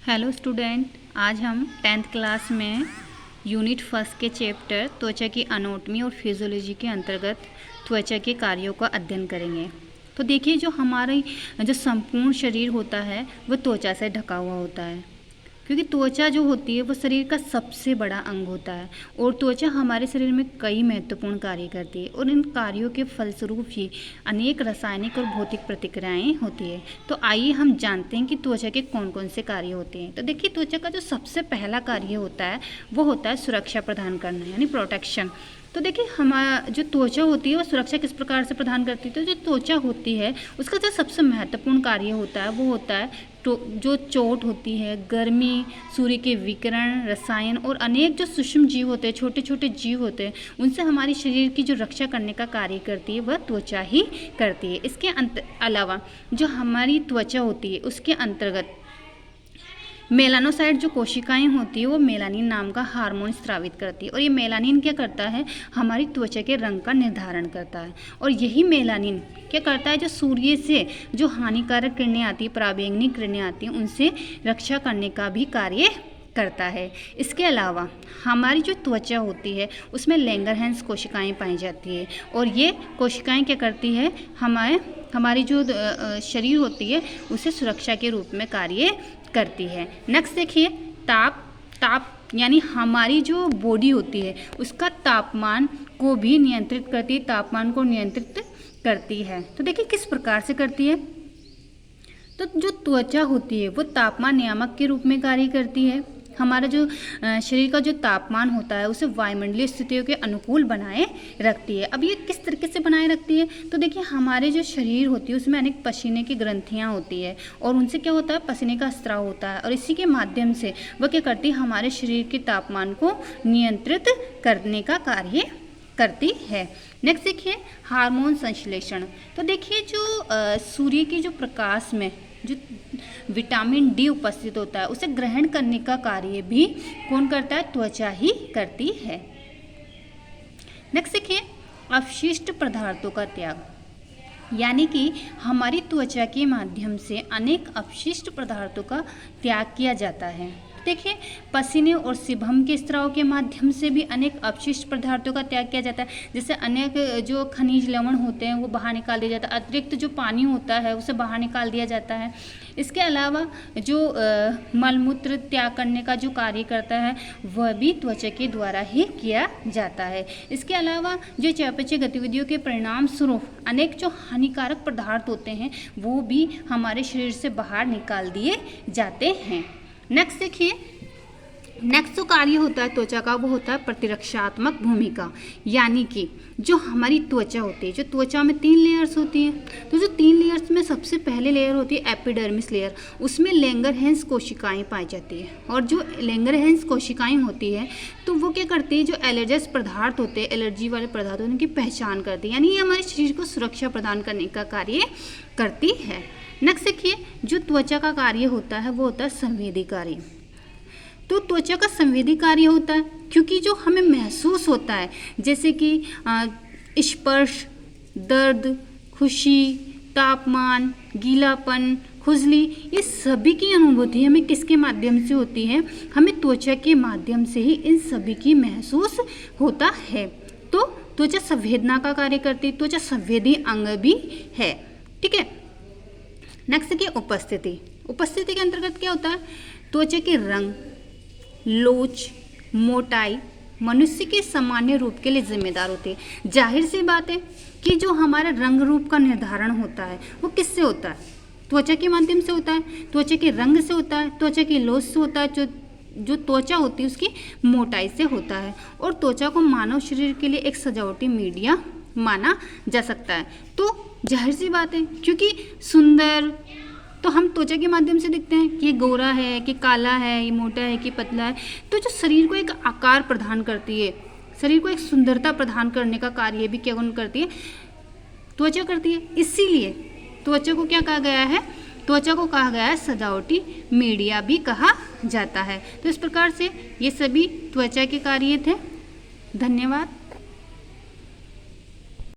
Hello student, आज हम 10th class में यूनिट फर्स्ट के चैप्टर त्वचा की एनाटॉमी और फिजियोलॉजी के अंतर्गत त्वचा के कार्यों का अध्ययन करेंगे। तो देखिए, जो हमारी जो संपूर्ण शरीर होता है वो त्वचा से ढका हुआ होता है, क्योंकि त्वचा जो होती है वो शरीर का सबसे बड़ा अंग होता है और त्वचा हमारे शरीर में कई महत्वपूर्ण कार्य करती है और इन कार्यों के फलस्वरूप ही अनेक रासायनिक और भौतिक प्रतिक्रियाएं होती है। तो आइए हम जानते हैं कि त्वचा के कौन कौन से कार्य होते हैं। तो देखिए, त्वचा का जो सबसे पहला कार्य होता है वो होता है सुरक्षा प्रदान करना, यानी प्रोटेक्शन। तो देखिए, हमारा जो त्वचा होती है वो सुरक्षा किस प्रकार से प्रदान करती है। तो जो त्वचा होती है उसका जो सबसे महत्वपूर्ण कार्य होता है वो होता है जो चोट होती है, गर्मी, सूर्य के विकिरण, रसायन और अनेक जो सूक्ष्म जीव होते हैं, छोटे छोटे जीव होते हैं, उनसे हमारी शरीर की जो रक्षा करने का कार्य करती है वह त्वचा ही करती है। इसके अलावा जो हमारी त्वचा होती है उसके अंतर्गत मेलानोसाइट जो कोशिकाएं होती है वो मेलानिन नाम का हार्मोन स्रावित करती है और ये मेलानिन क्या करता है, हमारी त्वचा के रंग का निर्धारण करता है। और यही मेलानिन क्या करता है, जो सूर्य से जो हानिकारक किरणें आती है, पराबैंगनी किरणें आती हैं, उनसे रक्षा करने का भी कार्य करता है। इसके अलावा हमारी जो त्वचा होती है उसमें लैंगरहैंस कोशिकाएं पाई जाती है और ये कोशिकाएं क्या करती है, हमारी जो शरीर होती है उसे सुरक्षा के रूप में कार्य करती है। नेक्स्ट देखिए, ताप यानी हमारी जो बॉडी होती है उसका तापमान को भी नियंत्रित करती है, तापमान को नियंत्रित करती है। तो देखिए किस प्रकार से करती है। तो जो त्वचा होती है वो तापमान नियामक के रूप में कार्य करती है। हमारा जो शरीर का जो तापमान होता है उसे वायुमंडलीय स्थितियों के अनुकूल बनाए रखती है। अब ये किस तरीके से बनाए रखती है। तो देखिए, हमारे जो शरीर होती है उसमें अनेक पसीने की ग्रंथियां होती है और उनसे क्या होता है, पसीने का स्राव होता है और इसी के माध्यम से वह क्या करती है, हमारे शरीर के तापमान को नियंत्रित करने का कार्य करती है। नेक्स्ट देखिए, हार्मोन संश्लेषण। तो देखिए, जो सूर्य के जो प्रकाश में जो विटामिन डी उपस्थित होता है उसे ग्रहण करने का कार्य भी कौन करता है, त्वचा ही करती है। नेक्स्ट देखिए, अपशिष्ट पदार्थों का त्याग, यानी कि हमारी त्वचा के माध्यम से अनेक अपशिष्ट पदार्थों का त्याग किया जाता है। देखिए, पसीने और सीबम के स्राव के माध्यम से भी अनेक अपशिष्ट पदार्थों का त्याग किया जाता है। जैसे अनेक जो खनिज लवण होते हैं वो बाहर निकाल दिया जाता है, अतिरिक्त जो पानी होता है उसे बाहर निकाल दिया जाता है। इसके अलावा जो मलमूत्र त्याग करने का जो कार्य करता है वह भी त्वचा के द्वारा ही किया जाता है। इसके अलावा जो चयापचय गतिविधियों के परिणाम स्वरूप अनेक जो हानिकारक पदार्थ होते हैं वो भी हमारे शरीर से बाहर निकाल दिए जाते हैं। नेक्स्ट देखिए, नेक्स्ट जो कार्य होता है त्वचा का वो होता है प्रतिरक्षात्मक भूमिका, यानी कि जो हमारी त्वचा होती है, जो त्वचा में 3 लेयर्स होती हैं। तो जो 3 लेयर्स में सबसे पहले लेयर होती है एपिडर्मिस लेयर, उसमें लैंगरहैंस कोशिकाएं पाई जाती है और जो लैंगरहैंस कोशिकाएं होती है तो वो क्या करती है, जो एलर्जस पदार्थ होते हैं, एलर्जी वाले पदार्थ उनकी पहचान करती है, यानी ये हमारे शरीर को सुरक्षा प्रदान करने का कार्य करती है। नेक्स्ट देखिए, जो त्वचा का कार्य होता है वो होता है संवेदी कार्य। तो त्वचा का संवेदी कार्य होता है क्योंकि जो हमें महसूस होता है, जैसे कि स्पर्श, दर्द, खुशी, तापमान, गीलापन, खुजली, ये सभी की अनुभूति हमें किसके माध्यम से होती है, हमें त्वचा के माध्यम से ही इन सभी की महसूस होता है। तो त्वचा संवेदना का कार्य करती है, त्वचा संवेदी अंग भी है। ठीक है। नेक्स्ट देखिए, उपस्थिति के अंतर्गत क्या होता है, त्वचा के रंग, लोच, मोटाई मनुष्य के सामान्य रूप के लिए जिम्मेदार होते हैं। जाहिर सी बात है कि जो हमारा रंग रूप का निर्धारण होता है वो किससे होता है, त्वचा के माध्यम से होता है, त्वचा के रंग से होता है, त्वचा की लोच से होता है, जो त्वचा होती है उसकी मोटाई से होता है। और त्वचा को मानव शरीर के लिए एक सजावटी मीडिया माना जा सकता है। तो जाहिर सी बात है, क्योंकि सुंदर तो हम त्वचा के माध्यम से दिखते हैं कि ये गोरा है, कि काला है, ये मोटा है, कि पतला है। तो जो शरीर को एक आकार प्रदान करती है, शरीर को एक सुंदरता प्रदान करने का कार्य भी क्या करती है, त्वचा करती है। इसीलिए त्वचा को क्या कहा गया है, त्वचा को कहा गया है सजावटी मीडिया भी कहा जाता है। तो इस प्रकार से ये सभी त्वचा के कार्य थे। धन्यवाद।